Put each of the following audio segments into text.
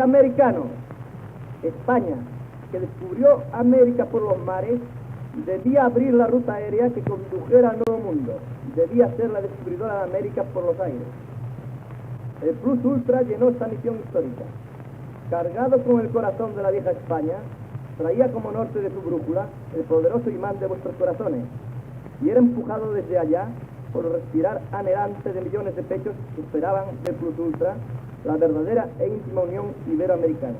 americano. España, que descubrió América por los mares, debía abrir la ruta aérea que condujera al Nuevo Mundo. Debía ser la descubridora de América por los aires. El Plus Ultra llenó esta misión histórica. Cargado con el corazón de la vieja España, traía como norte de su brújula el poderoso imán de vuestros corazones, y era empujado desde allá por el respirar anhelante de millones de pechos que esperaban del Plus Ultra la verdadera e íntima unión iberoamericana.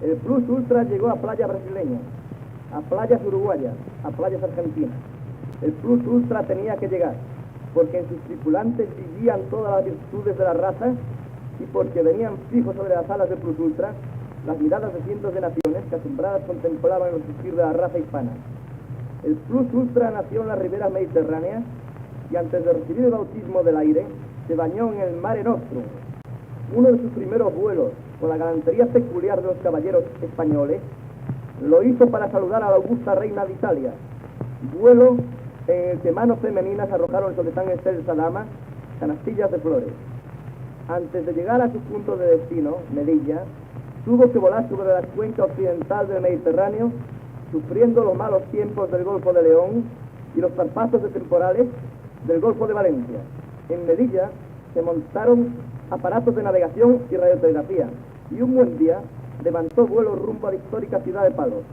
El Plus Ultra llegó a playas brasileñas, a playas uruguayas, a playas argentinas. El Plus Ultra tenía que llegar, porque en sus tripulantes vivían todas las virtudes de la raza y porque venían fijos sobre las alas del Plus Ultra las miradas de cientos de naciones que asombradas contemplaban el surgir de la raza hispana. El Plus Ultra nació en las riberas mediterráneas y antes de recibir el bautismo del aire se bañó en el Mare Nostrum. Uno de sus primeros vuelos, con la galantería peculiar de los caballeros españoles, lo hizo para saludar a la augusta reina de Italia, vuelo en el que manos femeninas arrojaron sobre tan excelsa dama canastillas de flores. Antes de llegar a su punto de destino, Melilla, tuvo que volar sobre la cuenca occidental del Mediterráneo, sufriendo los malos tiempos del Golfo de León y los zarpazos de temporales del Golfo de Valencia. En Melilla se montaron aparatos de navegación y radiotelegrafía, y un buen día levantó vuelo rumbo a la histórica ciudad de Palos.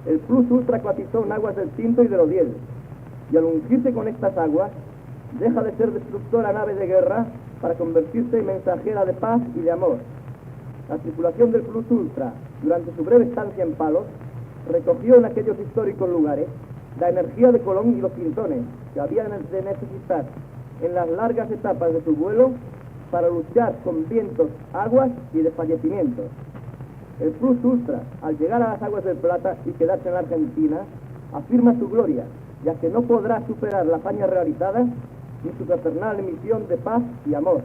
El Plus Ultra cotizó en aguas del Tinto y del Odiel, y al ungirse con estas aguas, deja de ser destructora nave de guerra para convertirse en mensajera de paz y de amor. La tripulación del Plus Ultra, durante su breve estancia en Palos, recogió en aquellos históricos lugares la energía de Colón y los pintones que habían de necesitar en las largas etapas de su vuelo para luchar con vientos, aguas y desfallecimientos. El Plus Ultra, al llegar a las aguas del Plata y quedarse en la Argentina, afirma su gloria, ya que no podrá superar la hazaña realizada ni su fraternal misión de paz y amor.